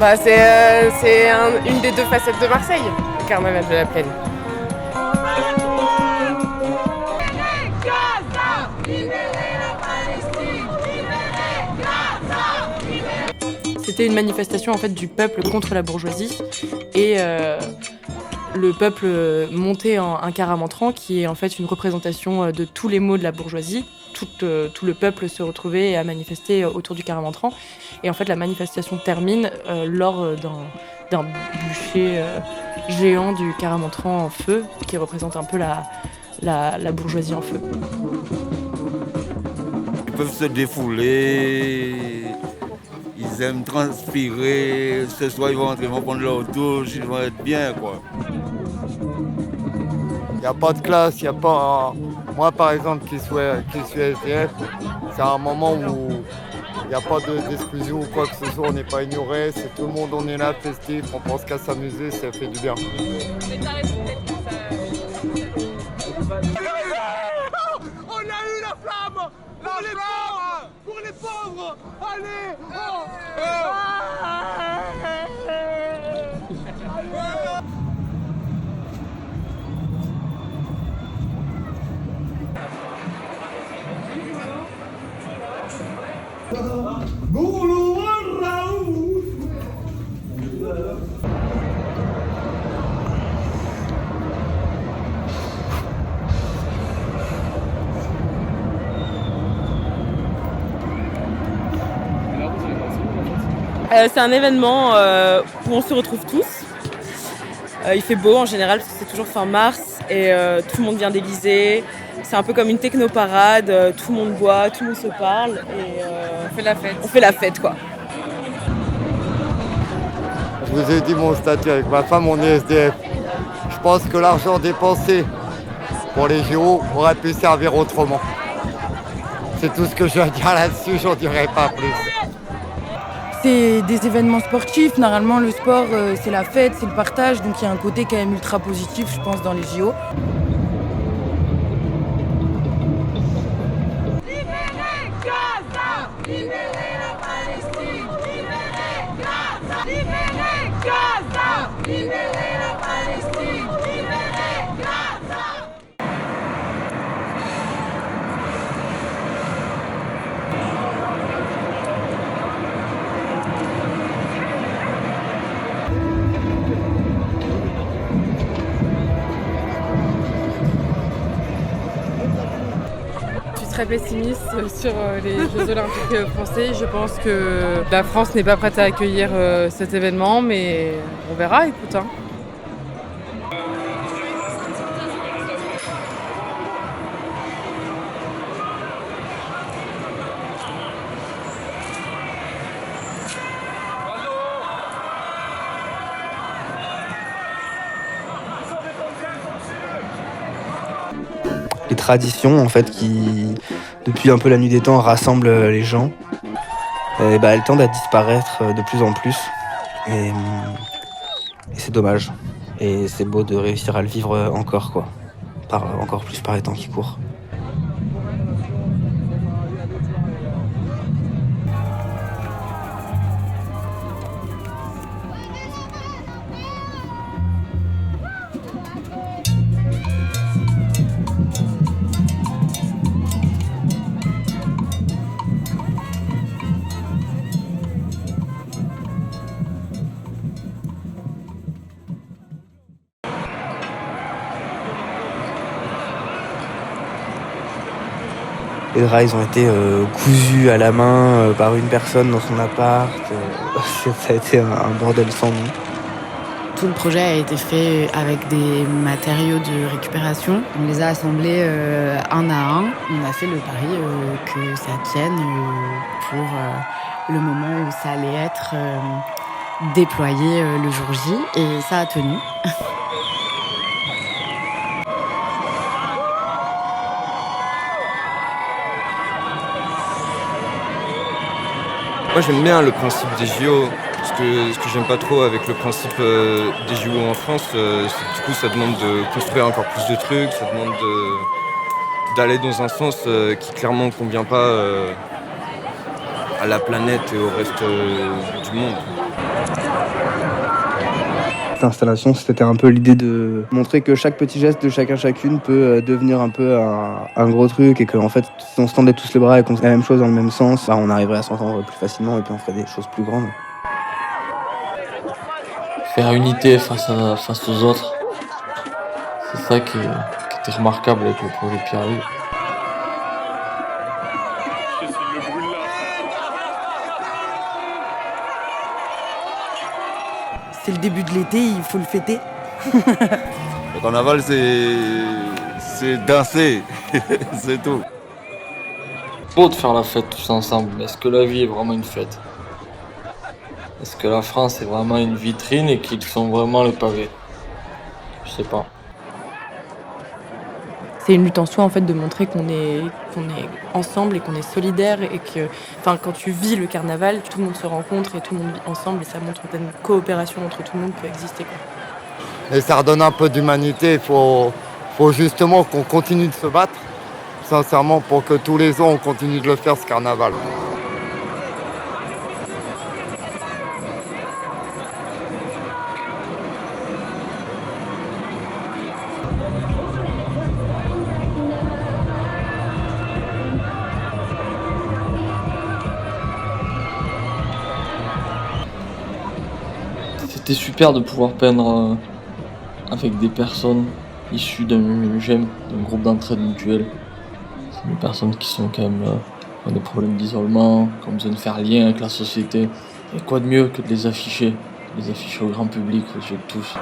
Une des deux facettes de Marseille, le carnaval de la Plaine. C'était une manifestation en fait du peuple contre la bourgeoisie et le peuple montait en un car à Mantran qui est en fait une représentation de tous les maux de la bourgeoisie. Tout le peuple se retrouvait à manifester autour du car à Mantran. Et en fait la manifestation termine lors d'un bûcher géant du car à Mantran en feu qui représente un peu la bourgeoisie en feu. Ils peuvent se défouler, ils aiment transpirer, ce soir ils vont rentrer, ils vont prendre leur douche, ils vont être bien quoi. Il n'y a pas de classe, il n'y a pas... Moi par exemple qui suis SDF, c'est un moment où il n'y a pas d'exclusion ou quoi que ce soit, on n'est pas ignoré, c'est tout le monde, on est là festif, on pense qu'à s'amuser, ça fait du bien. On a eu la flamme pour les pauvres. Allez C'est un événement où on se retrouve tous. Il fait beau en général parce que c'est toujours fin mars et tout le monde vient déguisé. C'est un peu comme une techno-parade, tout le monde boit, tout le monde se parle et On fait la fête. on fait la fête quoi. Je vous ai dit mon statut avec ma femme, on est SDF. Je pense que l'argent dépensé pour les JO aurait pu servir autrement. C'est tout ce que j'ai à dire là-dessus, j'en dirai pas plus. C'est des événements sportifs, normalement le sport c'est la fête, c'est le partage, donc il y a un côté quand même ultra positif je pense dans les JO. Libérez Gaza! Libérez la Palestine! Libérez Gaza! Libérez Gaza! Libérez la Palestine! Libérez Gaza! Je suis très pessimiste sur les Jeux Olympiques français. Je pense que la France n'est pas prête à accueillir cet événement, mais on verra, écoute. Les traditions en fait qui, depuis un peu la nuit des temps, rassemblent les gens, elles tendent à disparaître de plus en plus et c'est dommage. Et c'est beau de réussir à le vivre encore quoi, encore plus par les temps qui courent. Les draps ils ont été cousus à la main par une personne dans son appart. Ça a été un bordel sans nom. Tout le projet a été fait avec des matériaux de récupération. On les a assemblés un à un. On a fait le pari que ça tienne pour le moment où ça allait être déployé le jour J. Et ça a tenu. Moi j'aime bien le principe des JO. Ce que j'aime pas trop avec le principe des JO en France, c'est que du coup ça demande de construire encore plus de trucs, ça demande d'aller dans un sens qui clairement ne convient pas à la planète et au reste du monde. cette installation, c'était un peu l'idée de montrer que chaque petit geste de chacun chacune peut devenir un peu un gros truc et qu'en fait, si on se tendait tous les bras et qu'on faisait la même chose dans le même sens, on arriverait à s'entendre plus facilement et puis on ferait des choses plus grandes. Faire unité face aux autres, c'est ça qui était remarquable avec le projet Pierre-Yves. C'est le début de l'été, il faut le fêter. Le carnaval, c'est danser, c'est tout. C'est beau de faire la fête tous ensemble, mais est-ce que la vie est vraiment une fête? Est-ce que la France est vraiment une vitrine et qu'ils sont vraiment le pavé? Je sais pas. C'est une lutte en soi en fait de montrer qu'on est ensemble et qu'on est solidaire et que quand tu vis le carnaval, tout le monde se rencontre et tout le monde vit ensemble et ça montre une coopération entre tout le monde peut exister, quoi. Et ça redonne un peu d'humanité. Il faut justement qu'on continue de se battre, sincèrement, pour que tous les ans on continue de le faire ce carnaval. C'était super de pouvoir peindre avec des personnes issues d'un GEM, d'un groupe d'entraide mutuelle. C'est des personnes qui sont quand même ont des problèmes d'isolement, qui ont besoin de faire lien avec la société. Et quoi de mieux que de les afficher au grand public, aux yeux de tous.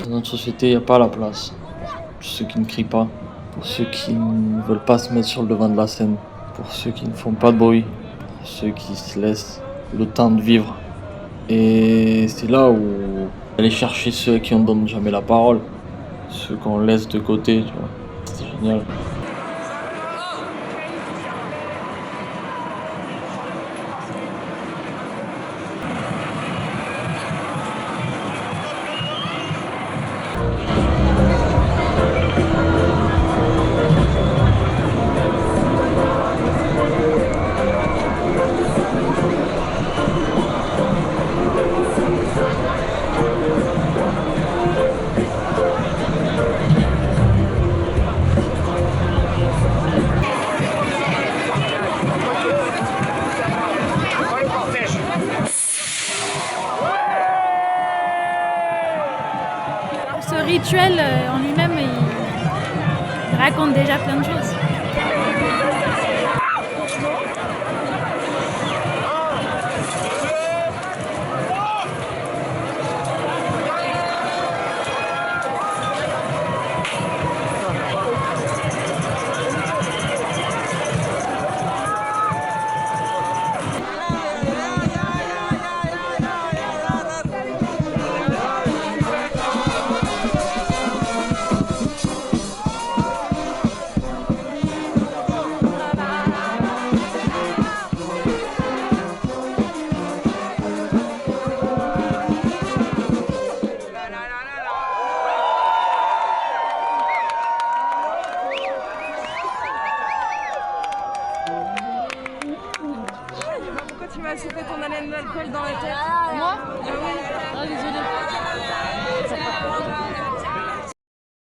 Dans notre société, il n'y a pas la place pour ceux qui ne crient pas, pour ceux qui ne veulent pas se mettre sur le devant de la scène, pour ceux qui ne font pas de bruit, pour ceux qui se laissent le temps de vivre. Et c'est là où aller chercher ceux à qui on ne donne jamais la parole, ceux qu'on laisse de côté, tu vois. C'est génial. Ce rituel en lui-même, il raconte déjà plein de choses. Pourquoi tu m'as soufflé ton haleine d'alcool dans la tête? Moi?